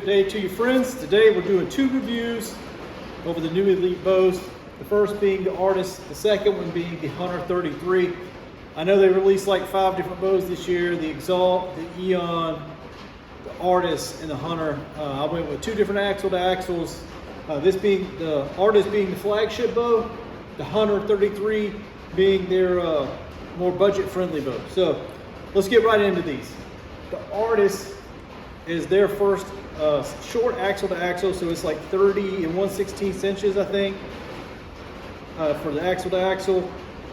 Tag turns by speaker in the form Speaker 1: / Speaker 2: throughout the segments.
Speaker 1: Good day to you, friends. Today we're doing two reviews over the new Elite bows. The first being the Artus, the second one being the Huntr33. I know they released like 5 different bows this year: the Exalt, the Eon, the Artus, and the Huntr. I went with 2 different axle to axles. This being the Artus being the flagship bow, the Huntr33 being their more budget-friendly bow. So let's get right into these. The Artus is their first short axle to axle, so it's like 30 and 1/16 inches, I think, for the axle to axle.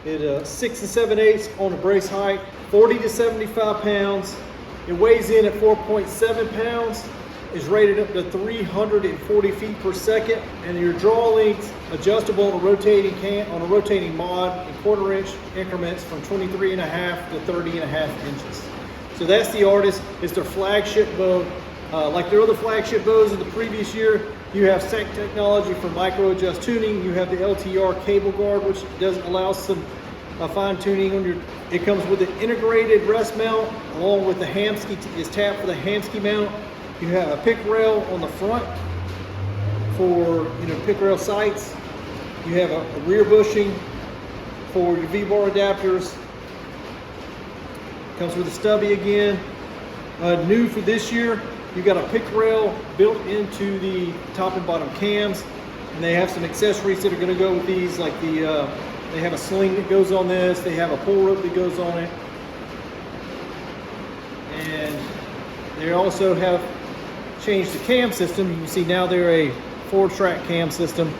Speaker 1: It 6 7/8 on the brace height, 40 to 75 pounds. It weighs in at 4.7 pounds. Is rated up to 340 feet per second, and your draw length adjustable on a rotating mod in 1/4 inch increments from 23.5 to 30.5 inches. So that's the Artus. It's their flagship bow. Like their other flagship bows in the previous year, you have SEC technology for micro adjust tuning. You have the LTR cable guard, which does allow some fine tuning on your. It comes with an integrated rest mount along with the hamski. Is tapped for the hamski mount. You have a pick rail on the front for pick rail sights. You have a rear bushing for your V-bar adapters. Comes with a stubby again. New for this year, you got a pick rail built into the top and bottom cams, and they have some accessories that are going to go with these, like they have a sling that goes on this. They have a pull rope that goes on it, and they also have changed the cam system. You can see now they're a 4-track cam system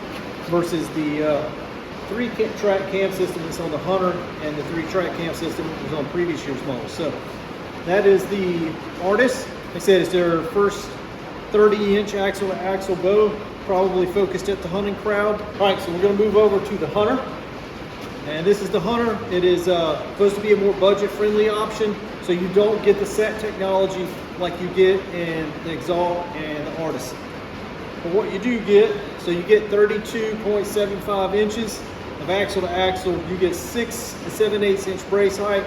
Speaker 1: versus the 3-track cam system that's on the Huntr, and the 3-track cam system that was on previous year's model. So that is the Artus. Like I said, it's their first 30-inch axle to axle bow, probably focused at the hunting crowd. All right, so we're going to move over to the Huntr, and this is the Huntr. It is supposed to be a more budget-friendly option, so you don't get the SEC technology like you get in the Exalt and the Artus. But what you do get, so you get 32.75 inches of axle to axle. You get 6 7/8 inch brace height.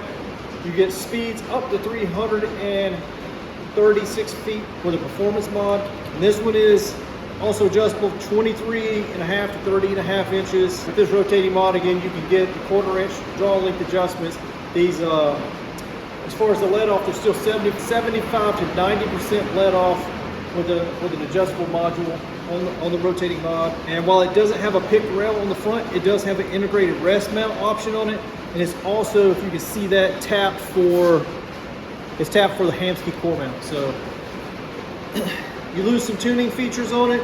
Speaker 1: You get speeds up to 336 feet for the performance mod. And this one is also adjustable 23.5 to 30.5 inches. With this rotating mod, again, you can get the 1/4 inch draw length adjustments. These, as far as the let off, they're still 75 to 90% let off with an adjustable module on the rotating mod. And while it doesn't have a pick rail on the front, it does have an integrated rest mount option on it. And it's also, if you can see that, tapped for the hamski core mount. So you lose some tuning features on it.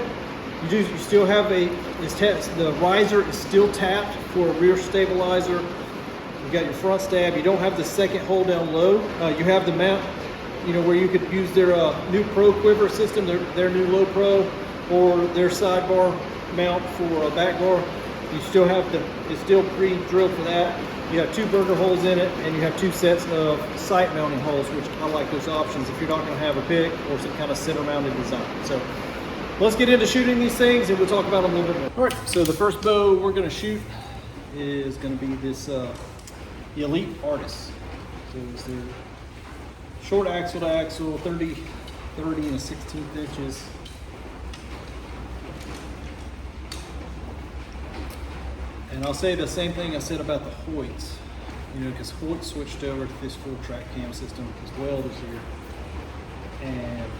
Speaker 1: You still have the riser is still tapped for a rear stabilizer. You got your front stab. You don't have the second hold down low. You have the mount, where you could use their new Pro quiver system, their new Low Pro, or their sidebar mount for a back bar. You still have it's still pre-drilled for that. You have 2 burner holes in it, and you have 2 sets of sight mounting holes, which I like those options if you're not going to have a pick or some kind of center mounted design. So let's get into shooting these things, and we'll talk about them a little bit more. All right, so the first bow we're going to shoot is going to be this the Elite Artus. So it's their short axle to axle, 30 and 1/16 inches. And I'll say the same thing I said about the Hoyts, because Hoyt switched over to this 4-track cam system as well this year. And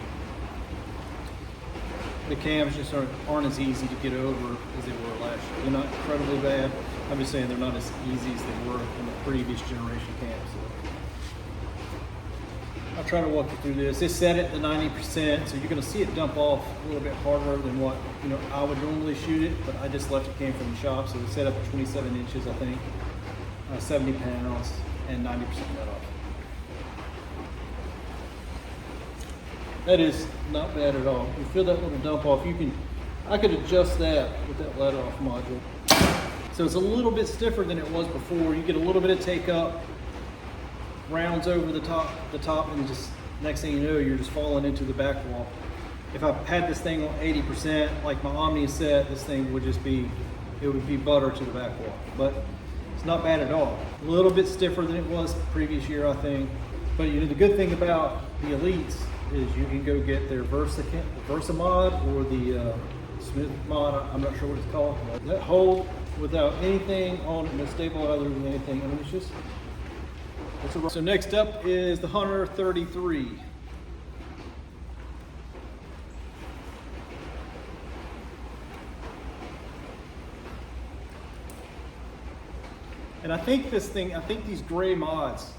Speaker 1: the cams just aren't as easy to get over as they were last year. They're not incredibly bad. I'm just saying they're not as easy as they were in the previous generation cams. So I'll try to walk you through this. It's set at the 90%, so you're going to see it dump off a little bit harder than what I would normally shoot it, but I just left it came from the shop, so it's set up at 27 inches, I think, 70 pounds, and 90% let off. That is not bad at all. You feel that little dump off. I could adjust that with that let off module. So it's a little bit stiffer than it was before. You get a little bit of take up, rounds over the top, and just next thing you know, you're just falling into the back wall. If I had this thing on 80%, like my Omni set, this thing would be butter to the back wall. But it's not bad at all. A little bit stiffer than it was the previous year, I think. But the good thing about the Elites is you can go get their Versa mod or the Smith mod. I'm not sure what it's called. That hold without anything on it, no stabilizer or anything. I mean, it's just, so next up is the Huntr33. And I think these gray mods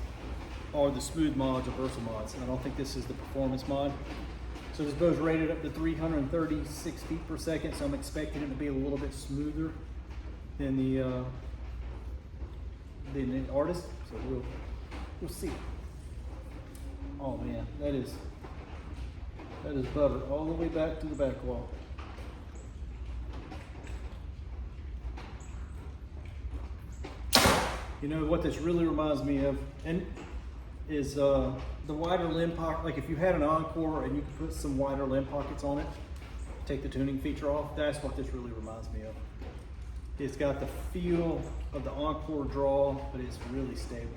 Speaker 1: are the smooth mods or Versa mods. I don't think this is the performance mod. So this bow's rated up to 336 feet per second, so I'm expecting it to be a little bit smoother than the Artus. So we'll see. Oh man, that is butter all the way back to the back wall. You know what this really reminds me of, and is the wider limb pocket. Like if you had an Encore and you could put some wider limb pockets on it, take the tuning feature off, that's what this really reminds me of. It's got the feel of the Encore draw, but it's really stable.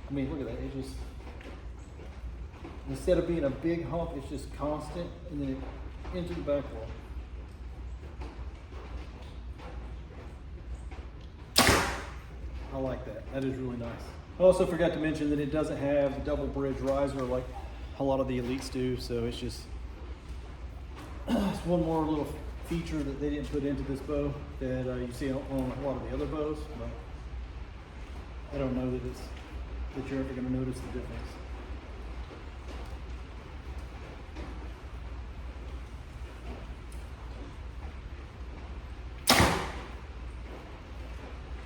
Speaker 1: I mean, look at that, it just, instead of being a big hump, it's just constant, and then it into the back wall. I like that. That is really nice. I also forgot to mention that it doesn't have the double bridge riser like a lot of the Elites do, so it's just it's one more little feature that they didn't put into this bow that you see on a lot of the other bows, but I don't know that you're ever going to notice the difference.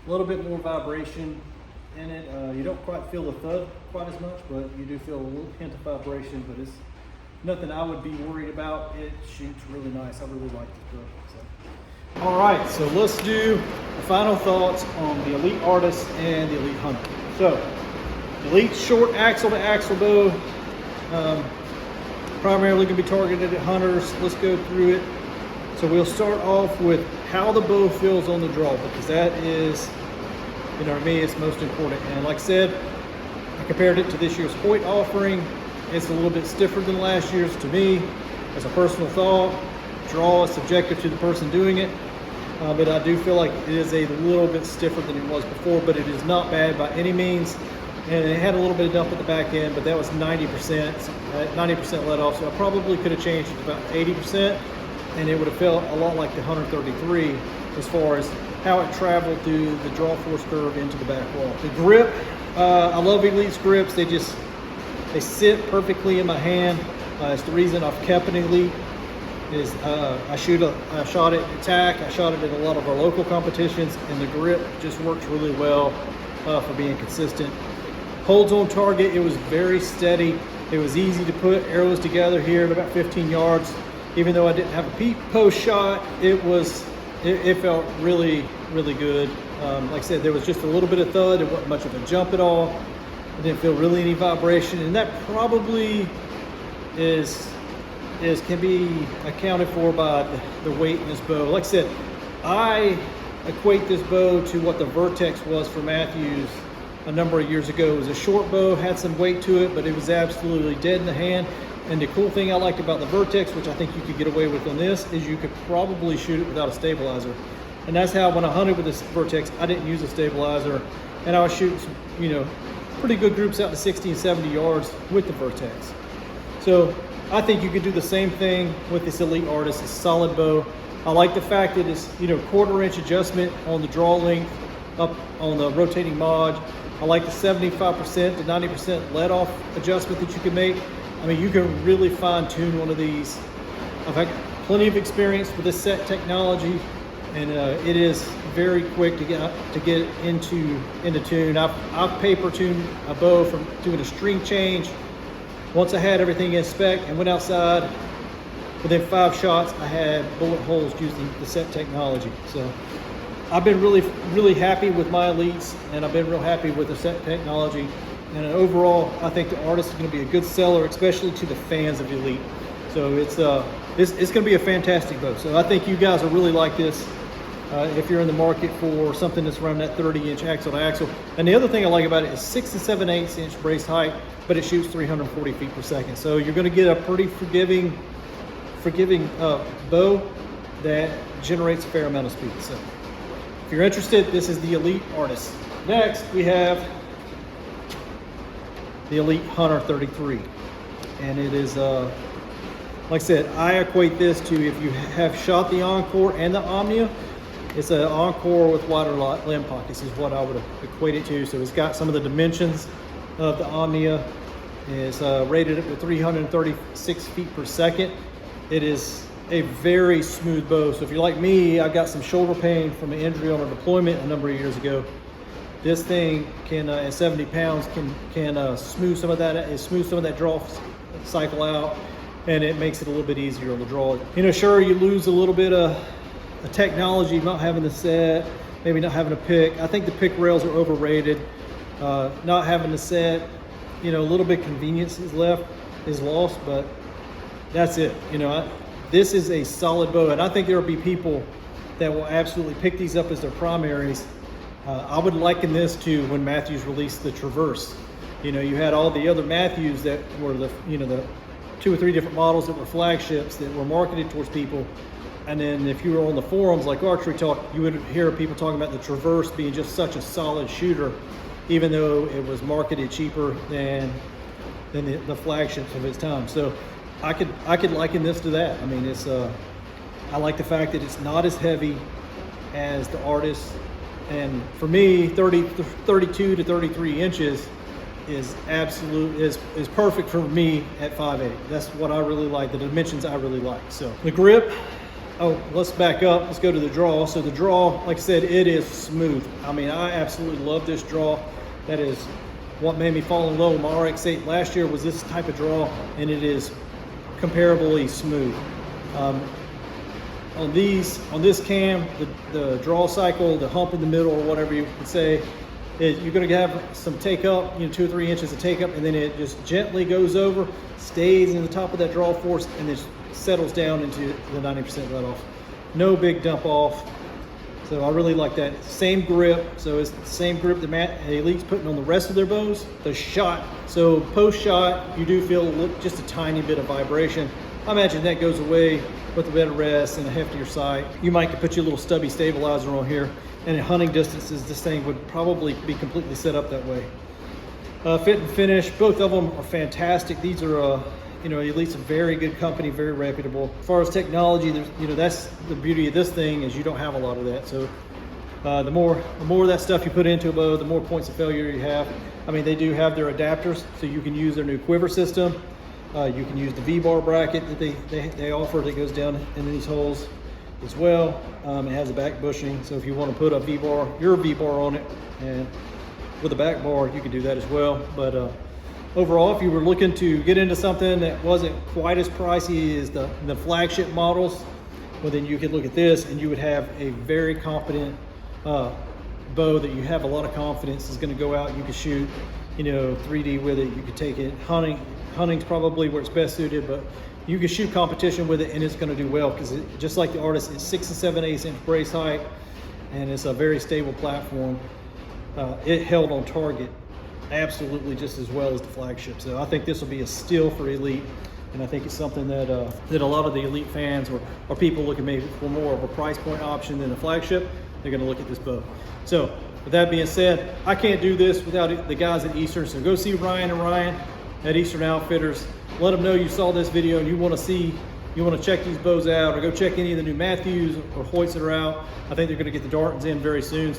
Speaker 1: A little bit more vibration in it. You don't quite feel the thud quite as much, but you do feel a little hint of vibration, but it's nothing I would be worried about. It shoots really nice. I really like this bow. So. All right, so let's do the final thoughts on the Elite Artus and the Elite Huntr. So, Elite short axle to axle bow, primarily going to be targeted at hunters. Let's go through it. So we'll start off with how the bow feels on the draw, because that is, you know, to me, it's most important. And like I said, I compared it to this year's Hoyt offering. It's a little bit stiffer than last year's to me, as a personal thought. Draw is subjective to the person doing it, but I do feel like it is a little bit stiffer than it was before, but it is not bad by any means. And it had a little bit of dump at the back end, but that was 90%, 90% let off, so I probably could have changed it to about 80%. And it would have felt a lot like the Huntr33 as far as how it traveled through the draw force curve into the back wall. The grip, I love Elite's grips. They sit perfectly in my hand. It's the reason I've kept an Elite. Is I shot it at TAC, I shot it at a lot of our local competitions, and the grip just works really well for being consistent. Holds on target, it was very steady. It was easy to put arrows together here at about 15 yards. Even though I didn't have a peep post shot, it felt really, really good. Like I said, there was just a little bit of thud. It wasn't much of a jump at all. I didn't feel really any vibration, and that probably can be accounted for by the weight in this bow. Like I said, I equate this bow to what the Vertex was for Matthews a number of years ago. It was a short bow, had some weight to it, but it was absolutely dead in the hand. And the cool thing I liked about the Vertex, which I think you could get away with on this, is you could probably shoot it without a stabilizer. And that's how, when I hunted with this Vertex, I didn't use a stabilizer, and I was shooting some, you know, pretty good groups out to 60 and 70 yards with the Vertex. So I think you could do the same thing with this Elite Artus. It's a solid bow. I like the fact that it's, you know, 1/4 inch adjustment on the draw length up on the rotating mod. I like the 75% to 90% let off adjustment that you can make. I mean, you can really fine tune one of these. I've had plenty of experience with this set technology, and it is very quick to get into tune. I've paper tuned a bow from doing a string change. Once I had everything in spec and went outside, within 5 shots, I had bullet holes using the set technology. So I've been really, really happy with my Elites, and I've been real happy with the set technology. And overall, I think the Artus is going to be a good seller, especially to the fans of Elite. So it's going to be a fantastic bow. So I think you guys will really like this. if you're in the market for something that's around that 30-inch axle to axle. And the other thing I like about it is 6 7/8 inch brace height, but it shoots 340 feet per second. So you're going to get a pretty forgiving bow that generates a fair amount of speed. So if you're interested, this is the Elite Artus. Next, we have the Elite Huntr33. And it is, like I said, I equate this to, if you have shot the Encore and the Omnia, it's an Encore with wider limb pockets is what I would equate it to. So it's got some of the dimensions of the Omnia. It's rated up to 336 feet per second. It is a very smooth bow. So if you're like me, I got some shoulder pain from an injury on a deployment a number of years ago. This thing can, at 70 pounds, can smooth some of that draw cycle out, and it makes it a little bit easier on the draw. You know, sure, you lose a little bit of technology, not having the set, maybe not having a pick. I think the pick rails are overrated. Not having the set, you know, a little bit convenience is lost, but that's it. You know, this is a solid bow, and I think there will be people that will absolutely pick these up as their primaries. I would liken this to when Matthews released the Traverse. You know, you had all the other Matthews that were the 2 or 3 different models that were flagships that were marketed towards people. And then if you were on the forums like Archery Talk, you would hear people talking about the Traverse being just such a solid shooter, even though it was marketed cheaper than the flagships of its time. So I could liken this to that. I mean, it's I like the fact that it's not as heavy as the Artus, and for me, 32 to 33 inches is perfect for me at 5'8". That's what I really like, the dimensions I really like. So the grip, oh, let's back up, let's go to the draw. So the draw, like I said, it is smooth. I mean, I absolutely love this draw. That is what made me fall in love with my RX-8 last year, was this type of draw, and it is comparably smooth. On this cam, the draw cycle, the hump in the middle, or whatever you would say, you're going to have some take up, 2 or 3 inches of take up, and then it just gently goes over, stays in the top of that draw force, and then settles down into the 90% let off. No big dump off. So I really like that. Same grip. So it's the same grip that Elite's putting on the rest of their bows. The shot. So post shot, you do feel just a tiny bit of vibration. I imagine that goes away with a better rest and a heftier sight. You might could put your little stubby stabilizer on here, and at hunting distances, this thing would probably be completely set up that way. Fit and finish, both of them are fantastic. These are, Elite's a very good company, very reputable. As far as technology, that's the beauty of this thing, is you don't have a lot of that. So the more of that stuff you put into a bow, the more points of failure you have. I mean, they do have their adapters, so you can use their new quiver system. You can use the V-bar bracket that they offer that goes down in these holes as well. It has a back bushing, so if you want to put a V-bar, your V-bar on it, and with a back bar, you can do that as well. But overall, if you were looking to get into something that wasn't quite as pricey as the flagship models, well, then you could look at this, and you would have a very competent bow that you have a lot of confidence is going to go out. You could shoot, 3D with it. You could take it hunting's probably where it's best suited, but you can shoot competition with it, and it's going to do well, because just like the Artus, it's 6 7/8 inch brace height, and it's a very stable platform. It held on target absolutely just as well as the flagship. So I think this will be a steal for Elite, and I think it's something that a lot of the Elite fans or people looking maybe for more of a price point option than the flagship, they're going to look at this bow. So with that being said, I can't do this without the guys at Eastern. So go see Ryan and Ryan at Eastern Outfitters. Let them know you saw this video and you want to check these bows out, or go check any of the new Matthews or Hoyts that are out. I think they're going to get the Dartons in very soon,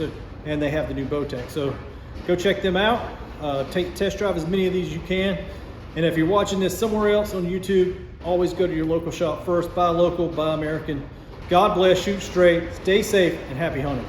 Speaker 1: and they have the new Bowtech. So go check them out. Test drive as many of these as you can. And if you're watching this somewhere else on YouTube, always go to your local shop first. Buy local, buy American. God bless, shoot straight, stay safe, and happy hunting.